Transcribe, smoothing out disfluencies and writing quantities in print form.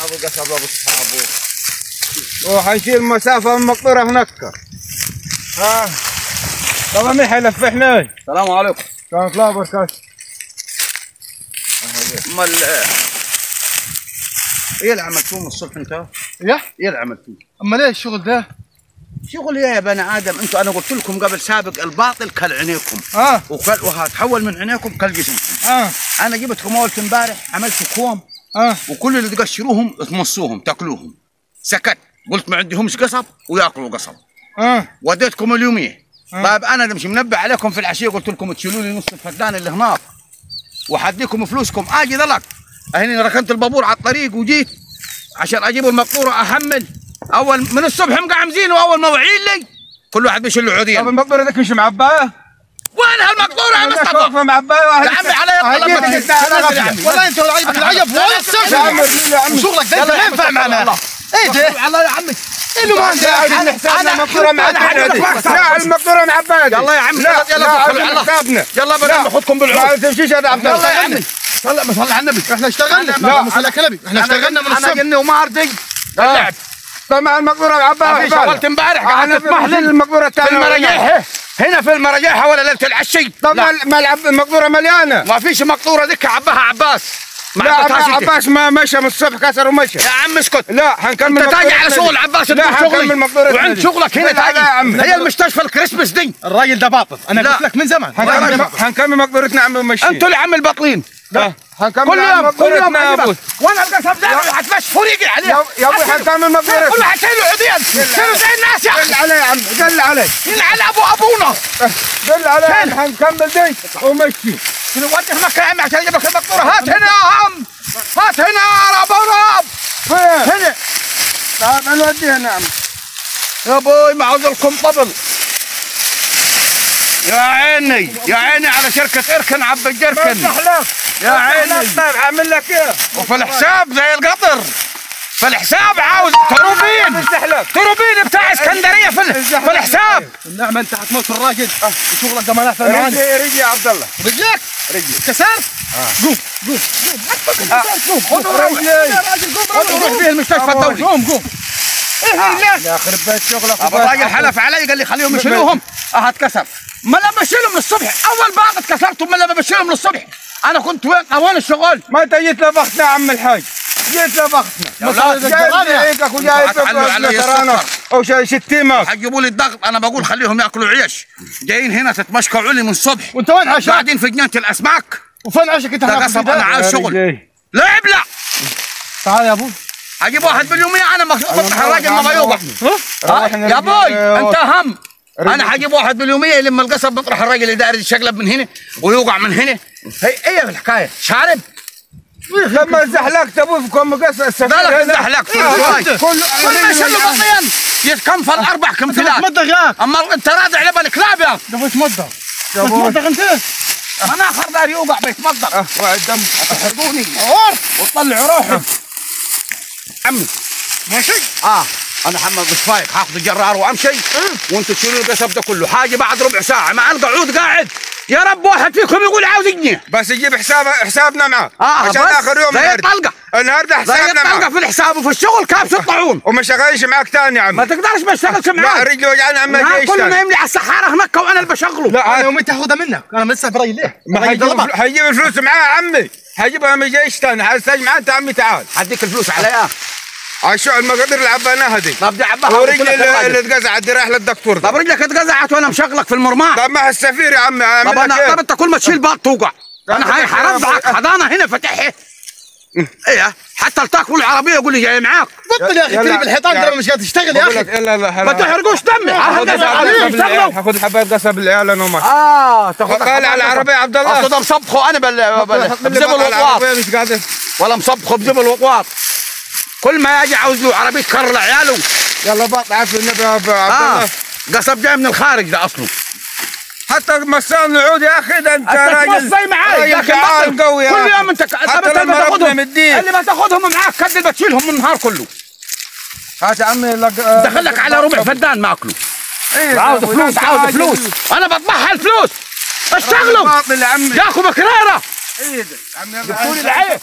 ابو قصب ابو اصحابه وحيشيل مسافه من مقطوره هناك. ها طبعا مين حيلفحنا؟ السلام عليكم. ورحمة الله وبركاته. امال ايه اللي عملتوه من الصبح انت؟ ايه اللي عملتوه؟ امال ايه الشغل ده؟ شغل ايه يا بني ادم؟ انتوا انا قلت لكم قبل سابق الباطل كل عينيكم وهتحول من عينيكم كل جسمكم. انا جبتكم اول امبارح عملت كوم وكل اللي تقشروهم تمصوهم تاكلوهم. سكت قلت ما عندهمش قصب وياكلوا قصب. وديتكم اليوميه. طيب انا مش منبه عليكم في العشيه قلت لكم تشيلوا لي نص الفدان اللي هناك وحديكم فلوسكم. اجي ضلك هنا ركنت البابور على الطريق وجيت عشان اجيب المقطوره احمل. اول من الصبح مقعمزين واول ما وعين لي كل واحد بيشيل له عودين. طب المقطوره ذيك مش معبايه؟ وين هالمقطوره يا مصطفى؟ واقفه معبايه واحد. يا عمي علي يا عمي والله انت عجبك العجب يا عمي وشغلك ده ما ينفع معنا. ايه ده؟ الله يا عمي اللي ما عنده حسابنا المقطوره معبايه. لا المقطوره معبايه. يلا يا عمي يلا حسابنا. يلا بدنا ناخذكم بالعود. ما تمشيش يا عبد الله. يلا يا عمي صلي على النبي. احنا اشتغلنا. لا مش على كلامي. احنا اشتغلنا من الصبح. انا قلني وما ارضي اللعب. طبعا المقطوره معبايه. شغلت امبارح قاعد تطمحلل المقطوره الثانيه في المراجيح هنا في المراجيح ولا ليله العشي. طبعا المقطوره مليانه. ما فيش مقطوره ذيك عباها عباس. لا عباس ما مشى من الصبح كسر ومشى. يا عم اسكت. لا حنكمل. انت تاجي على شغل عباس. لا حنكمل مقطوره وعند شغلك هنا تاجي. هي المستشفى الكريسماس دي. الراجل ده باطل. انا قلت لك من زمان. حنكمل مقطورتنا عم مشي. انتوا اللي عم الباطلين. لا حنكمل كل يوم يا ابوي. وانا القصب ده حتمشي فريقي عليه. يا ابوي حنكمل مقطورتنا. كل واحد شايله عودين. شيلوا زي الناس يا اخي. دل علي يا عم دل علي. دل على ابونا. دل علي حنكمل دي ومشي. نودي هناك يا عمي عشان اجيب لك المقطوره. هات هنا يا عم. هات هنا يا ابو راب. فين؟ هنا. طيب نوديها نعم. يا ابوي معوز لكم طبل. يا عيني يا عيني على شركة اركن عبد الجركن. يا عيني. طيب عامل لك ايه؟ وفي الحساب زي القطر. في الحساب عاوز تروبين بتاع اسكندريه في الحساب. النعمه انت حتموت الراجل وشغلك ده ما نافع معانا. رجلي يا عبد الله. رجلك؟ رجلي كسرت؟ قوم خذ روح بيه المستشفى الدولي. قوم ايه يا خرب بيت شغلك. ابو الراجل حلف علي قال لي خليهم يشيلوهم. اتكسر. ما لما بشيلهم من الصبح اول باغ اتكسرتهم. ما لما بشيلهم من الصبح انا كنت وين الشغل؟ ما انت جيت لبختنا يا عم الحاج. جيت لبختنا. جايبك وجايب او شتيمك. حيجيبوا لي الضغط. انا بقول خليهم ياكلوا عيش. جايين هنا تتمشكعوا لي من الصبح. وانت وين عشاك؟ قاعدين في جنينه الاسماك. وفين عشاك انت؟ ده قصب انا عايز شغل. لا ابلع. تعال يا ابوي. اجيب واحد باليوميه انا بطرح الراجل ما يوقع. يا ابوي انت اهم. انا حجيب واحد باليوميه يلم القصب بطرح الراجل اللي داير يشقلب من هنا ويوقع من هنا. هي ايه الحكايه؟ شارب؟ لما زحلقت ابوي في كم قصب السفينه. لا زحلقت. كل ما يشيلوا بطين يتكنفل 4 كنفلات. تمضغ ياك. اما انت رادع لبن كلاب ياك. ده بتمضغ. بتمضغ انت؟ انا اخر دار يوقع بيتمضغ. وعد دم. تحرقوني وتطلعوا روحي. عمي ماشي؟ انا محمد مش فايق هاخذ الجرار وامشي وانتم تشيلوا القصب ده كله. حاجه بعد ربع ساعه مع القعود قاعد. يا رب واحد فيكم يقول عاوز جنيه. بس يجيب حسابنا معاه. عشان اخر يوم زي الطلقه. النهارده حسابنا معاه. زي الطلقه في الحساب وفي الشغل كابس الطاعون. وما شغالش معاك ثاني يا عم. ما تقدرش ما اشتغلش معاك. لا رجلي وجعاني عم جاي كله نايم لي على السحاره هناك وانا اللي بشغله. لا انا يومين تاخذها منك. انا لسه في راجل ليه؟ حيجيب الفلوس معاه يا عمي. حيجيبها ما جايش ثاني. حستاج معاه انت عمي تعال. حديك الفلوس عليها. شو المقادير اللي عبيناها دي. طب دي عباها. ورجلي اللي اتقزعت دي رايح للدكتور. طب رجلك اتقزعت وانا مشغلك في المرماح. طب ما السفير يا عمي. طب انت كل ما تشيل باط توقع. انا هاي حرضعك حضانه هنا فاتحها. ايه حتى تاكل العربيه يقول لي جاي معاك. بطل يا اخي تجيب الحيطان ده مش قادر تشتغل يا اخي. لا ما تحرقوش دمي. هاخذ حبايه قصب العيال انا وما. تاخذ على العربيه عبد الله. اصل ده مصبخه انا بزبل وقواط. مش قادر. ولا مصبخه بزبل وقواط. كل ما يجي عاوز له عربيه تكرر لعياله. يلا بطل عفوا النبي يا عبد الله. قصب جاي من الخارج ده اصله. حتى مسان العود يا اخي ده انت راجل. تمصي معاي لكن قوي. كل يوم انت حتى لما ربنا مديك. اللي ما تاخذهم معاك كد بتشيلهم من النهار كله. هات يا عمي دخلك على ربع فدان ماكله. عاوز فلوس عاوز فلوس. انا بطبعها الفلوس. اشتغلوا. باطل يا عمي. جاكم كريره. ايه ده؟ عمي جبتوا لي العيش.